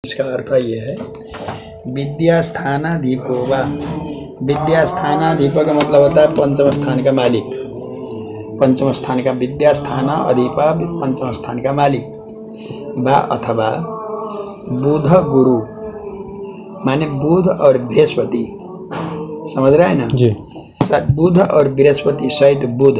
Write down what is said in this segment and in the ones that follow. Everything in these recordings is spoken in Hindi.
इसका अर्थ ये है विद्यास्थानाधिपो वा। विद्यास्थानाधिप का मतलब होता है पंचम स्थान का मालिक। पंचम स्थान का विद्यास्थान अधिप पंचम स्थान का मालिक। वा अथवा बुध गुरु माने बुध और बृहस्पति, समझ रहा है ना जी। बुध और बृहस्पति सहित बुध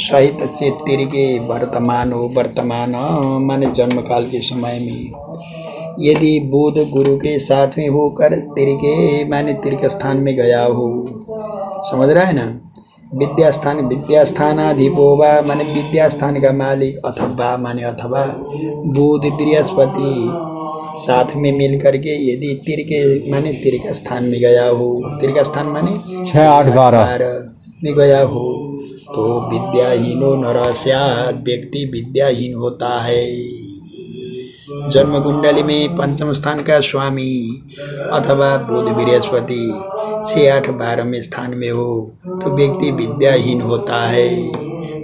सहित चेत्तिर के वर्तमान हो, वर्तमान माने जन्म काल के समय में यदि बुध गुरु के साथ में होकर तिरके माने तिरक स्थान में गया हो, समझ रहा है ना। विद्यास्थान विद्यास्थानाधिपो वा माने विद्यास्थान का मालिक, अथवा माने अथवा बुध बृहस्पति साथ में मिल करके यदि तिरके माने तिरक स्थान में गया हो, तिरक स्थान माने 6, 8, 12 में गया हो तो विद्याहीनो नर स्यात्, व्यक्ति विद्याहीन होता है। जन्म कुंडली में पंचम स्थान का स्वामी अथवा बुध बृहस्पति 6, 8, 12 में स्थान में हो तो व्यक्ति विद्याहीन होता है।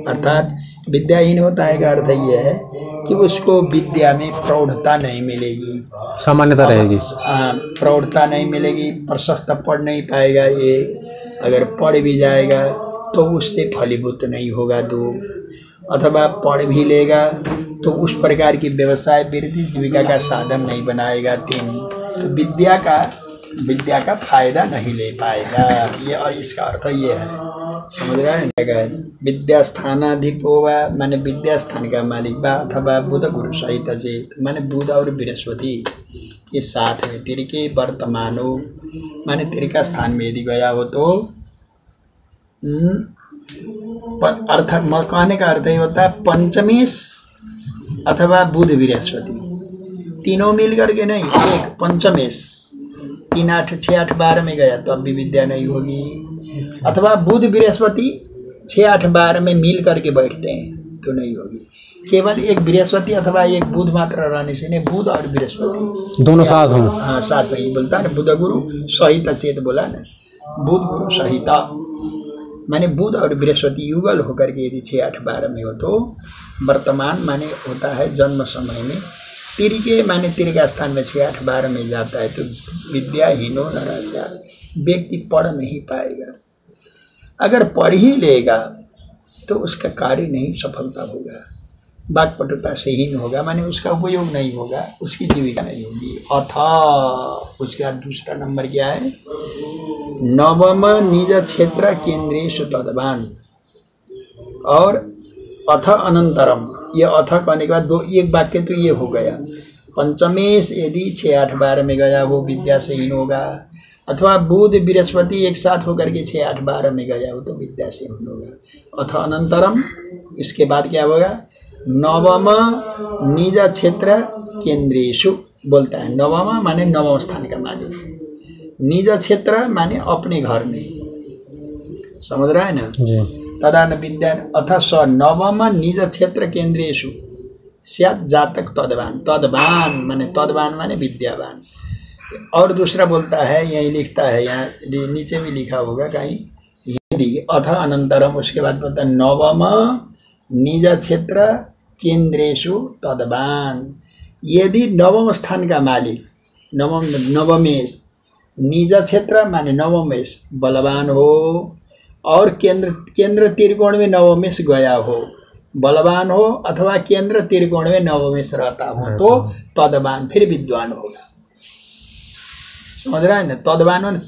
अर्थात विद्याहीन होता है का अर्थ यह है कि उसको विद्या में प्रौढ़ता नहीं मिलेगी, सामान्यता रहेगी। प्रौढ़ता नहीं मिलेगी, प्रशस्त पढ़ नहीं पाएगा। ये अगर पढ़ भी जाएगा तो उससे फलीभूत नहीं होगा दो, अथवा पढ़ भी लेगा तो उस प्रकार की व्यवसाय वृद्धि जीविका का साधन नहीं बनाएगा। 3 तो विद्या का फायदा नहीं ले पाएगा। ये और इसका अर्थ ये है, समझ रहा है। विद्यास्थानाधिपो वा माने विद्यास्थान का मालिक वा अथवा बुध गुरु सहित चेत माने बुध और बृहस्पति के साथ में तिरके वर्तमान हो माने तिरका स्थान में यदि गया हो तो अर्थ कहने का अर्थ ये होता है पंचमेश अथवा बुध बृहस्पति तीनों मिल करके नहीं, एक पंचमेश 3, 8, 6, 8, 12 में गया तो अब भी विद्या नहीं होगी, अथवा बुध बृहस्पति 6, 8, 12 में मिल करके बैठते हैं तो नहीं होगी। केवल एक बृहस्पति अथवा एक बुध मात्र रहने से नहीं, बुध और बृहस्पति दोनों साथ हों। हाँ साथ में ही बोलता है ना, बुध गुरु सहित चेत बोला ना, बुध गुरु सहिता माने बुध और बृहस्पति युगल होकर के यदि 6, 8, 12 में हो तो वर्तमान माने होता है जन्म समय में तिरके माने तिरका स्थान में 6, 8, 12 में जाता है तो विद्याहीनो नर, व्यक्ति पढ़ नहीं पाएगा। अगर पढ़ ही लेगा तो उसका कार्य नहीं सफलता होगा, वाक्पटुता से हीन होगा, माने उसका उपयोग नहीं होगा, उसकी जीविका नहीं होगी। अथा उसके बाद दूसरा नंबर क्या है, नवम निज क्षेत्र केंद्रेषु तद्वान्। और अथ अनंतरम, ये अथ कहने के बाद दो एक वाक्य तो ये हो गया, पंचमेश यदि 6, 8, 12 में गया वो विद्या से हीन होगा, अथवा बुध बृहस्पति एक साथ होकर के 6, 8, 12 में गया हो तो विद्या से हीन होगा। अथ अनंतरम इसके बाद क्या होगा, नवम निज क्षेत्र केंद्रेषु बोलता है। नवम माने नवम स्थान का मालिक, निज क्षेत्र माने अपने घर में, समझ रहा है ना जी। तदा न विद्या अथ स नवम निज क्षेत्र केंद्रेषु स्यात् जातक तद्वान्। तद्वान् माने विद्यावान। और दूसरा बोलता है, यही लिखता है, यहाँ नीचे भी लिखा होगा कहीं, यदि अथ अनंतरम उसके बाद बोलता है नवम निज क्षेत्र केंद्रेषु तद्वान्। यदि नवम स्थान का मालिक नवमेश निज क्षेत्र माने नवमेश बलवान हो और केंद्र त्रिकोण में नवमेश गया हो, बलवान हो अथवा केंद्र त्रिकोण में नवमेश रहता हो तो तद्वान फिर विद्वान होगा, समझ रहा है ना।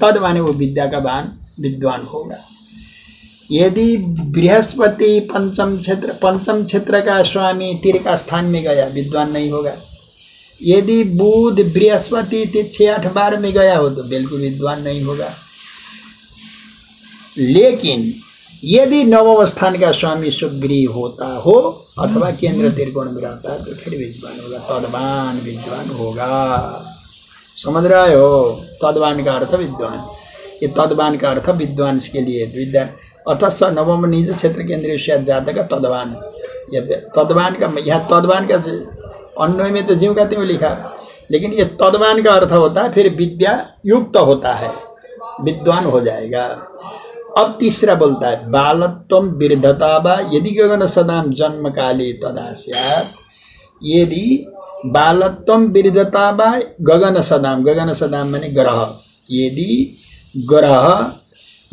तद्वान वो विद्या का वान विद्वान होगा। यदि बृहस्पति पंचम क्षेत्र का स्वामी तिरका स्थान में गया विद्वान नहीं होगा। यदि बुध बृहस्पति 6, 8, 12 में गया हो तो बिल्कुल विद्वान नहीं होगा। लेकिन यदि नवम स्थान का स्वामी सुग्रीव होता हो अथवा केंद्र त्रिकोण में रहता है तो फिर विद्वान होगा, तद्वान विद्वान होगा, समझ रहे हो। तद्वान का अर्थ विद्वान, ये तद्वान का अर्थ विद्वान के लिए विद्वान। अतः नवम निज क्षेत्र केंद्रीय जातक तद्वान, तद्वान का यहाँ तद्वान का अन्वय में तो जीव कहते हुए लिखा, लेकिन ये तद्वान का अर्थ होता है फिर विद्या युक्त होता है, विद्वान हो जाएगा। अब तीसरा बोलता है बालत्वम वृद्धता वा यदि गगन सदाम जन्म काले तदा स्यात्। यदि बालत्वम विरधता वा गगन सदाम, गगन सदाम माने ग्रह, यदि ग्रह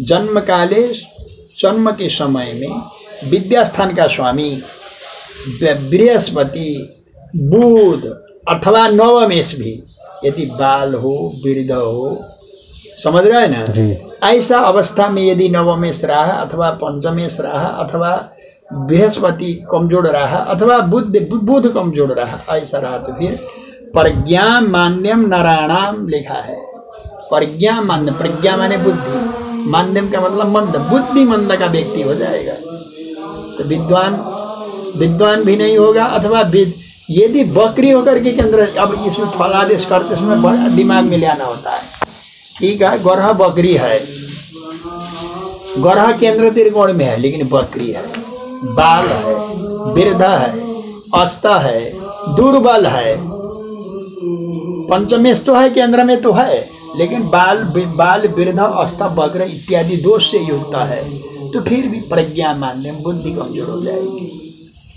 जन्म काले, जन्म के समय में विद्यास्थान का स्वामी बृहस्पति, बुध अथवा नवमेश भी यदि बाल हो, वृद्ध हो, समझ रहे हैं ना, ऐसा अवस्था में यदि नवमेश रहा अथवा पंचमेश रहा अथवा बृहस्पति कमजोर रहा अथवा बुध कमजोर रहा, ऐसा रहा तो फिर प्रज्ञा मान्यम नारायणाम लिखा है। प्रज्ञा मान्य, प्रज्ञा माने बुद्धि, मान्यम का मतलब मंद, बुद्धि मंद का व्यक्ति हो जाएगा। तो विद्वान भी नहीं होगा अथवा यदि बकरी होकर के केंद्र, अब इसमें फलादेश करते समय दिमाग में ले आना होता है। ठीक है, ग्रह बकरी है, ग्रह केंद्र त्रिकोण में है लेकिन बकरी है, बाल है, वृद्ध है, अस्त है, दुर्बल है, पंचमेश तो है, केंद्र में तो है, लेकिन बाल वृद्ध अस्त वक्र इत्यादि दोष से युक्त है, तो फिर भी प्रज्ञा मान्य, बुद्धि कमजोर हो जाएगी।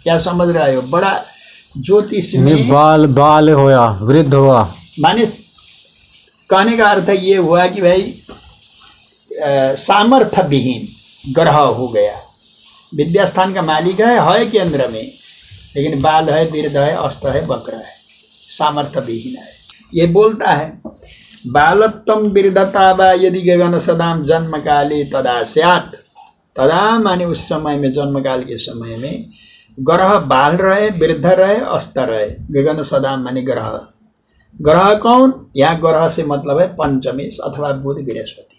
क्या समझ रहे हो? बड़ा ज्योतिष में बाल होया, वृद्ध हुआ, माने कहने का अर्थ ये हुआ कि भाई सामर्थ्य विहीन ग्रह हो गया। विद्यास्थान का मालिक है केंद्र में, लेकिन बाल है, वृद्ध है, अस्त है, वक्र है, सामर्थ्य विहीन है। ये बोलता है बालत्वम वृद्धता वा यदि गगन सदाम जन्म काले तदा स्यात्, तदा माने उस समय में, जन्म काल के समय में ग्रह बाल रहे, वृद्ध रहे, अस्त रहे। गगन सदाम माने ग्रह, ग्रह कौन? यहाँ ग्रह से मतलब है पंचमेश अथवा बुध बृहस्पति,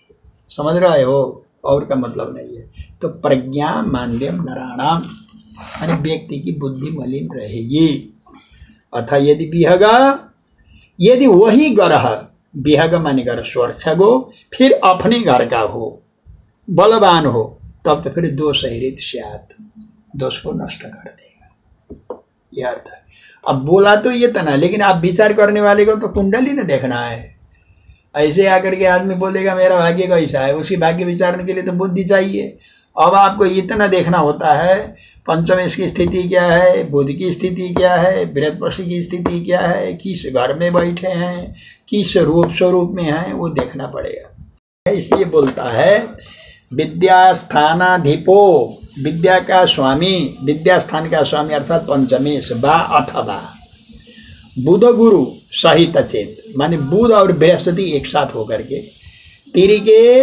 समझ रहे हो? और का मतलब नहीं है। तो प्रज्ञा मान्यम नराणाम माने व्यक्ति की बुद्धि मलिन रहेगी। अथा यदि विहगा, यदि वही ग्रह, विहग माने ग्रह स्वर्क्षक हो, फिर अपने घर का हो, बलवान हो, तब तो फिर दोष हित स्यात्, दोष को नष्ट कर देगा, यह अर्थ है। अब बोला तो ये तना, लेकिन आप विचार करने वाले को तो कुंडली न देखना है। ऐसे आकर के आदमी बोलेगा मेरा भाग्य कैसा है, उसकी भाग्य विचारने के लिए तो बुद्धि चाहिए। अब आपको इतना देखना होता है पंचमेश की स्थिति क्या है, बुध की स्थिति क्या है, बृहस्पति की स्थिति क्या है, किस घर में बैठे हैं, किस रूप स्वरूप में हैं, वो देखना पड़ेगा। इसलिए बोलता है विद्यास्थानाधिपो, विद्या का स्वामी, विद्यास्थान का स्वामी अर्थात पंचमेश बा अथवा बुध गुरु सहित चेत, माने बुध और बृहस्पति एक साथ होकर के तिरिके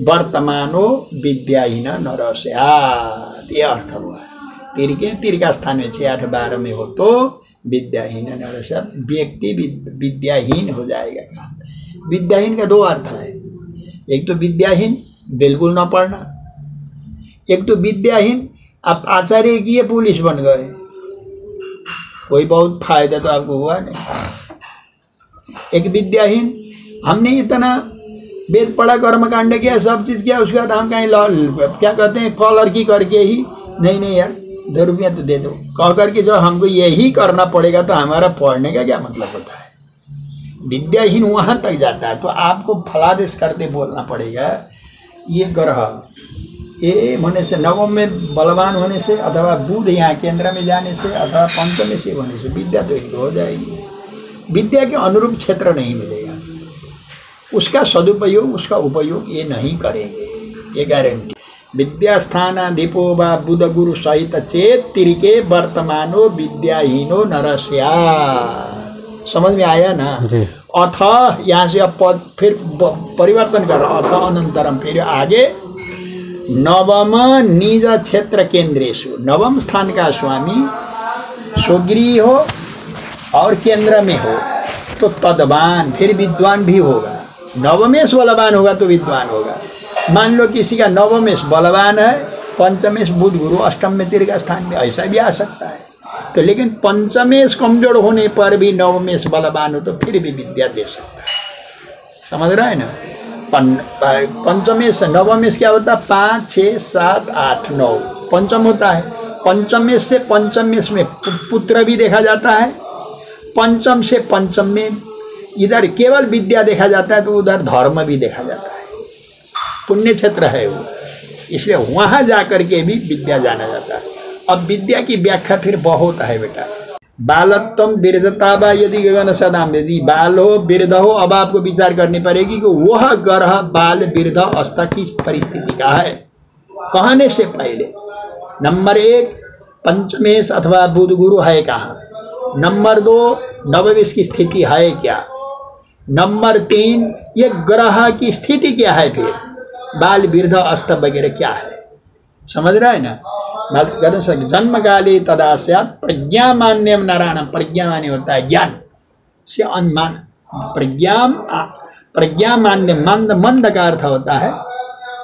वर्तमानो विद्याहीन नरस्यात्, ये अर्थ हुआ। तिरिके, तिर का स्थान में 6, 8, 12 में हो तो विद्याहीन नरस्यात्, व्यक्ति विद्याहीन हो जाएगा। विद्याहीन का दो अर्थ है, एक तो विद्याहीन बिल्कुल ना पढ़ना, एक तो विद्याहीन आप आचार्य किए पुलिस बन गए, कोई बहुत फायदा तो आपको हुआ नहीं। एक विद्याहीन हमने इतना वेद पढ़ा, कर्मकांड किया, सब चीज किया, उसके बाद हम कहीं क्या कहते हैं कॉलर की करके ही नहीं यार 2 रुपया तो दे दो कह करके जो हमको यही करना पड़ेगा, तो हमारा पढ़ने का क्या मतलब होता है? विद्याहीन वहां तक जाता है। तो आपको फलादेश करते बोलना पड़ेगा ये ग्रह ये होने से, नवम में बलवान होने से अथवा बुध यहाँ केंद्र में जाने से अथवा पंचम से होने से विद्या तो इनको हो जाएगी। विद्या के अनुरूप क्षेत्र नहीं मिलेगा, उसका सदुपयोग, उसका उपयोग ये नहीं करेंगे, ये गारंटी। विद्यास्थानाधिपो वा बुध गुरु सहित चेत तिरिके वर्तमानो विद्याहीनो नरस्यात्। समझ में आया ना? अथ यहाँ से अब पद फिर परिवर्तन कर, अथ अनंतरम, फिर आगे नवम निज क्षेत्र केंद्रेशु, नवम स्थान का स्वामी स्वगृह हो और केंद्र में हो तो तदवान, फिर विद्वान भी होगा। नवमेश बलवान होगा तो विद्वान होगा। मान लो किसी का नवमेश बलवान है, पंचमेश बुध गुरु अष्टम में तिर का स्थान में, ऐसा भी आ सकता है। तो लेकिन पंचमेश कमजोर होने पर भी नवमेश बलवान हो तो फिर भी विद्या दे सकता है। समझ रहा है ना? पंचमेश, नवमेश क्या होता है? 5, 6, 7, 8, 9 पंचम होता है। पंचमेश से पंचमेश में पुत्र भी देखा जाता है, पंचम से पंचम में इधर केवल विद्या देखा जाता है तो उधर धर्म भी देखा जाता है। पुण्य क्षेत्र है वो, इसलिए वहां जाकर के भी विद्या जाना जाता है। अब विद्या की व्याख्या फिर बहुत है बेटा। बालत्वम वृद्धता वा यदि गगन सदाम, यदि बाल हो वृद्ध हो, अब आपको विचार करनी पड़ेगी कि वह ग्रह बाल वृद्ध अवस्था की परिस्थिति का है कहने से पहले। नंबर 1 पंचमेश अथवा बुध गुरु है कहाँ। नंबर 2 नवमेश की स्थिति है क्या। नंबर 3 ये ग्रह की स्थिति क्या है, फिर बाल वृद्ध अवस्था वगैरह क्या है, समझ रहा है ना। जन्म काले तदा स्यात् प्रज्ञा मान्यम नारायण, प्रज्ञा मान्य होता है ज्ञान से अनुमान, प्रज्ञा मान्य मंद, मंद का अर्थ होता है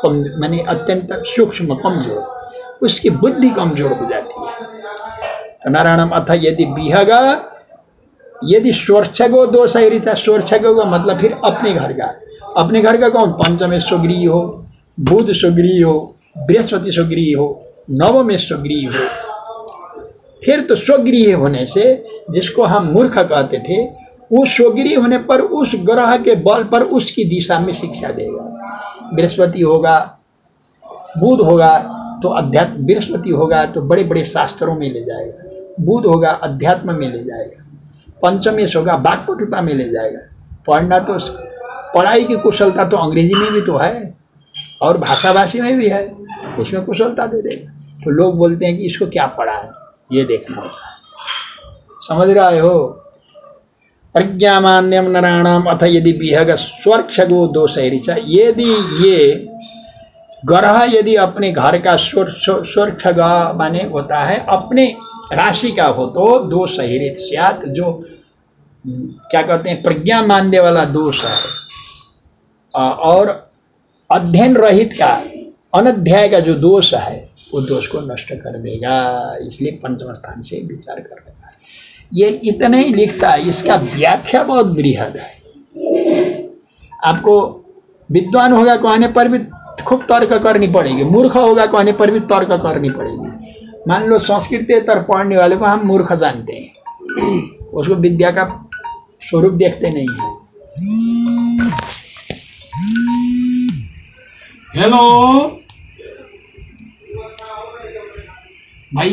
माने अत्यंत सूक्ष्म कमजोर, उसकी बुद्धि कमजोर हो जाती है। तो नारायणम अथ यदि विहग, यदि स्वर्च्छगो दोष है रीता, स्वर्च्छगो का मतलब फिर अपने घर का, अपने घर का कौन, पंचमें स्वगृह हो, बुध स्वगृह हो, बृहस्पति स्वगृह हो, नवमें स्वगृह हो। फिर तो स्वगृह होने से जिसको हम मूर्ख कहते थे, वो स्वगृह होने पर उस ग्रह के बल पर उसकी दिशा में शिक्षा देगा। बृहस्पति होगा, बुध होगा तो अध्यात्म, बृहस्पति होगा तो बड़े बड़े शास्त्रों में ले जाएगा, बुध होगा अध्यात्म में ले जाएगा, पंचमेश होगा वाक्पटुता में ले जाएगा। पढ़ना तो, पढ़ाई की कुशलता तो अंग्रेजी में भी तो है और भाषाभाषी में भी है, उसमें कुशलता दे देगा। तो लोग बोलते हैं कि इसको क्या पढ़ा है, ये देखना होता है, समझ रहे हो। प्रज्ञामान्यम नारायणम अथ यदि विहग स्वर्क्षगो दोषैरिचा, यदि ये ग्रह यदि अपने घर का स्वर्क्षग माने होता है अपने राशि का हो तो दोषैरित स्यात्, जो क्या कहते हैं प्रज्ञा मान्य वाला दोष है, और अध्ययन रहित का, अनध्याय का जो दोष है वो दोष को नष्ट कर देगा। इसलिए पंचम स्थान से विचार कर लेगा। ये इतना ही लिखता है, इसका व्याख्या बहुत बृहद है। आपको विद्वान होगा कहने पर भी खूब तर्क करनी पड़ेगी, मूर्ख होगा कहने पर भी तर्क करनी पड़ेगी। मान लो संस्कृतेतर पढ़ने वाले को हम मूर्ख जानते हैं, उसको विद्या का स्वरूप देखते नहीं है। हेलो भाई।